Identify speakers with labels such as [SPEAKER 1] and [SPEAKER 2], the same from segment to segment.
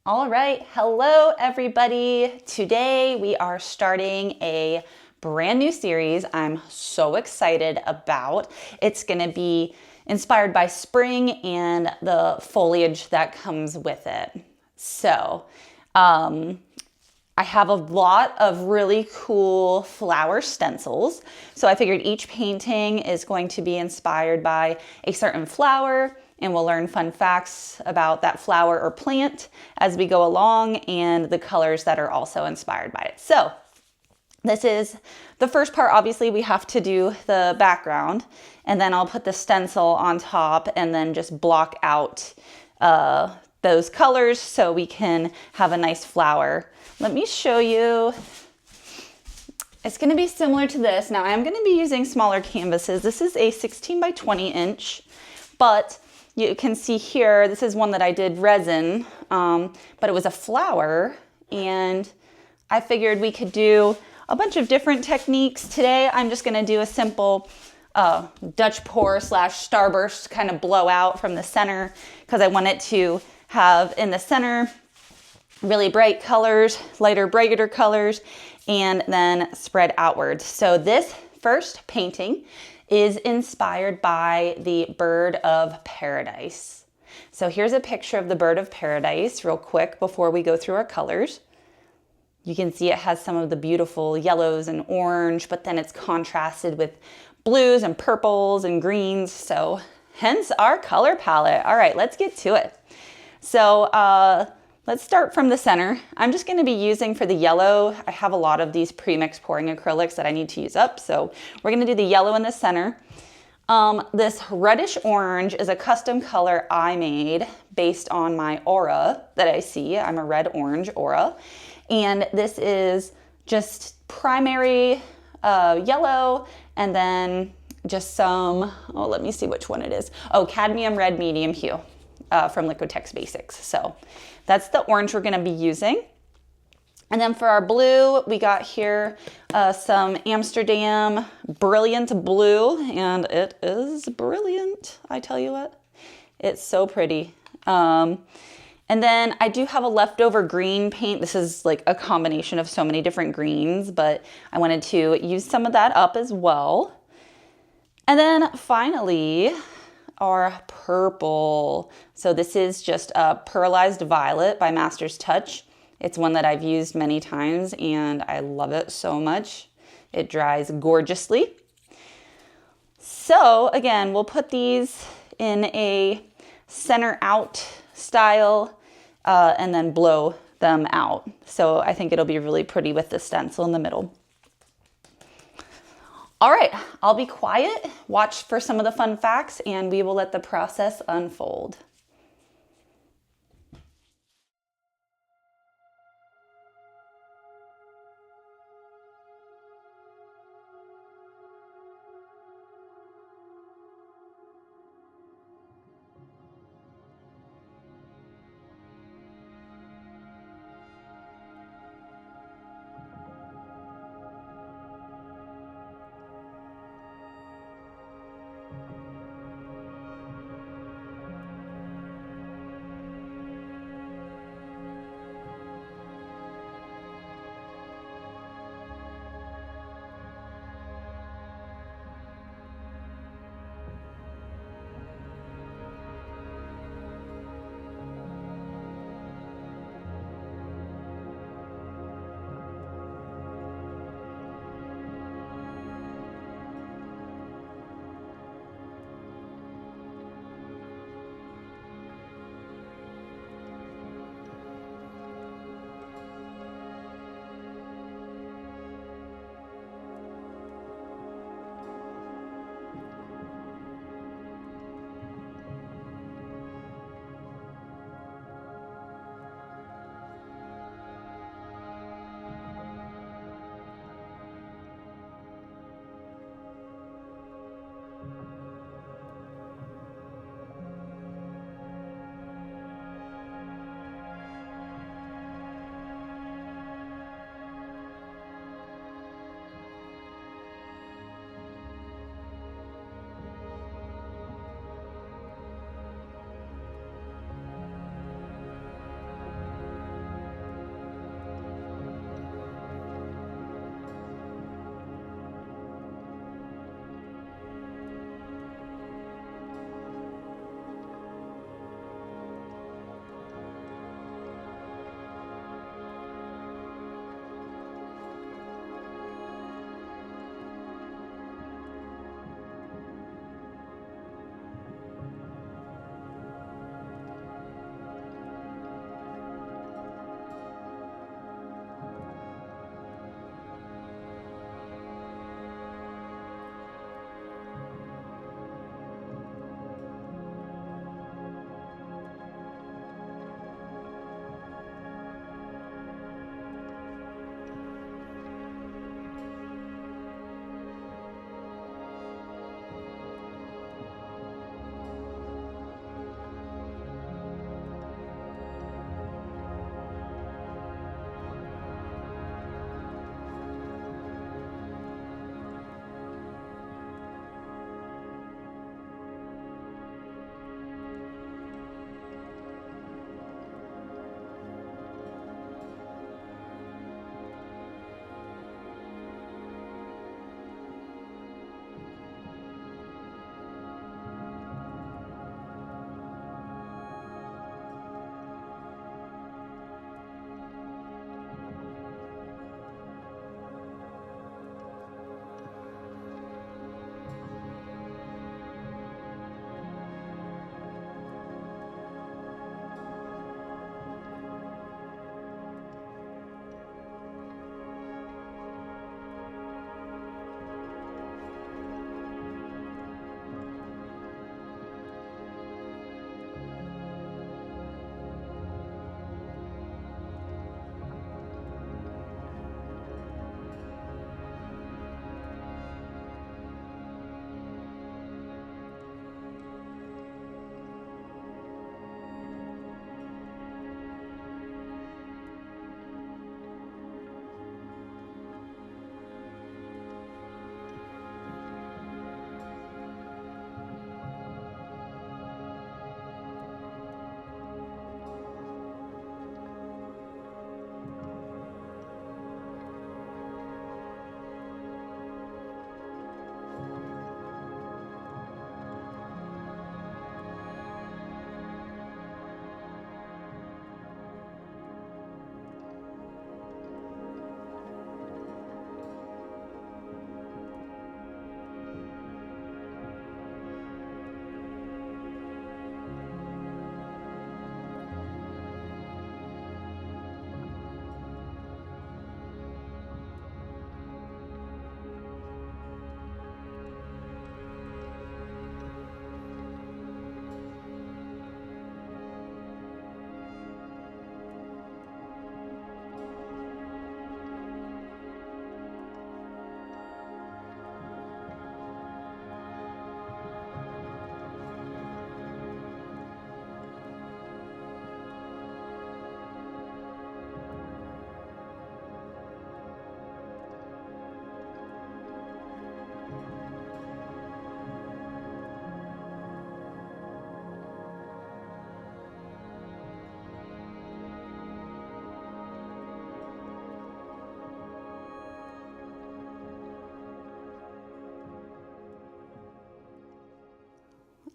[SPEAKER 1] All right, hello everybody. Today we are starting a brand new series I'm so excited about. It's going to be inspired by spring and the foliage that comes with it. So, I have a lot of really cool flower stencils. So I figured each painting is going to be inspired by a certain flower, and we'll learn fun facts about that flower or plant as we go along and the colors that are also inspired by it. So this is the first part. Obviously we have to do the background, and then I'll put the stencil on top and then just block out those colors so we can have a nice flower. Let me show you. It's going to be similar to this. Now I'm going to be using smaller canvases. This is a 16 by 20 inch, but you can see here, this is one that I did resin, but it was a flower, and I figured we could do a bunch of different techniques. Today I'm just going to do a simple Dutch pour / starburst kind of blowout from the center, because I want it to have in the center really bright colors, lighter, brighter colors, and then spread outwards. So this first painting is inspired by the bird of paradise. So here's a picture of the bird of paradise real quick before we go through our colors. You can see it has some of the beautiful yellows and orange, but then it's contrasted with blues and purples and greens. So hence our color palette. All right, let's get to it. So let's start from the center. I'm just going to be using for the yellow. I have a lot of these pre-mix pouring acrylics that I need to use up. So we're going to do the yellow in the center. This reddish orange is a custom color I made based on my aura that I see. I'm a red orange aura. And this is just primary yellow, and then just some, let me see which one it is. Cadmium red medium hue from Liquitex Basics. So that's the orange we're going to be using. And then for our blue, we got here some Amsterdam Brilliant Blue, and it is brilliant. I tell you what, it's so pretty. And then I do have a leftover green paint. This is like a combination of so many different greens, but I wanted to use some of that up as well. And then finally, our purple. So this is just a Pearlized Violet by Master's Touch. It's one that I've used many times and I love it so much. It dries gorgeously. So again, we'll put these in a center out style and then blow them out. So I think it'll be really pretty with the stencil in the middle. All right, I'll be quiet, watch for some of the fun facts, and we will let the process unfold.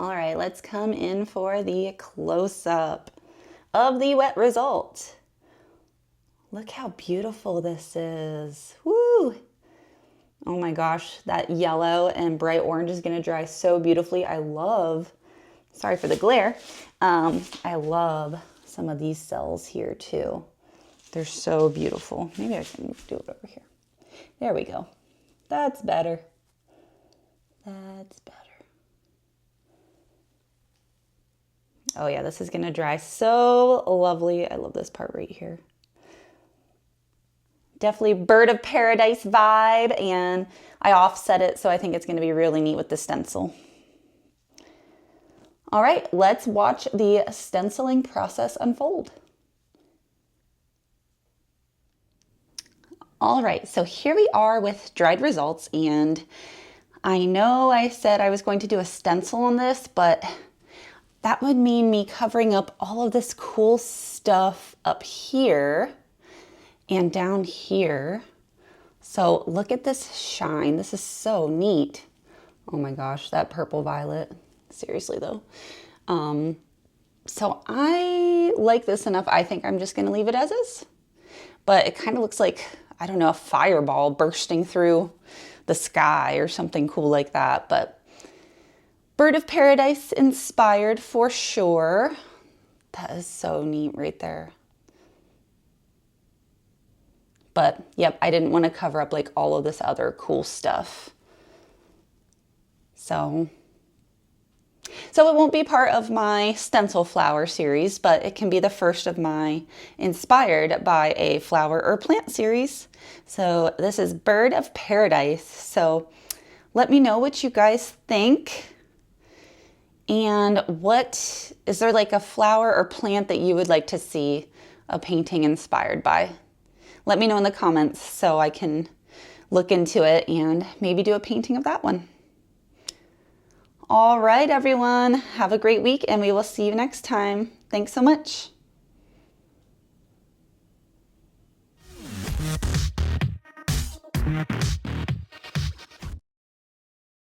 [SPEAKER 1] All right, let's come in for the close-up of the wet result. Look how beautiful this is. Woo! Oh my gosh, that yellow and bright orange is gonna dry so beautifully. Sorry for the glare. I love some of these cells here too. They're so beautiful. Maybe I can do it over here. There we go. That's better. That's better. Oh yeah, this is gonna dry so lovely. I love this part right here. Definitely bird of paradise vibe, and I offset it, so I think it's gonna be really neat with the stencil. All right, let's watch the stenciling process unfold. All right, so here we are with dried results, and I know I said I was going to do a stencil on this, but that would mean me covering up all of this cool stuff up here and down here. So look at this shine. This is so neat. Oh my gosh, that purple violet. Seriously though. So I like this enough. I think I'm just gonna leave it as is. But it kind of looks like, I don't know, a fireball bursting through the sky or something cool like that. But bird of paradise inspired for sure. That is so neat right there. But yep, I didn't want to cover up like all of this other cool stuff. So it won't be part of my stencil flower series, but it can be the first of my inspired by a flower or plant series. So this is Bird of Paradise. So let me know what you guys think. And is there like a flower or plant that you would like to see a painting inspired by? Let me know in the comments so I can look into it and maybe do a painting of that one. All right, everyone, have a great week and we will see you next time. Thanks so much.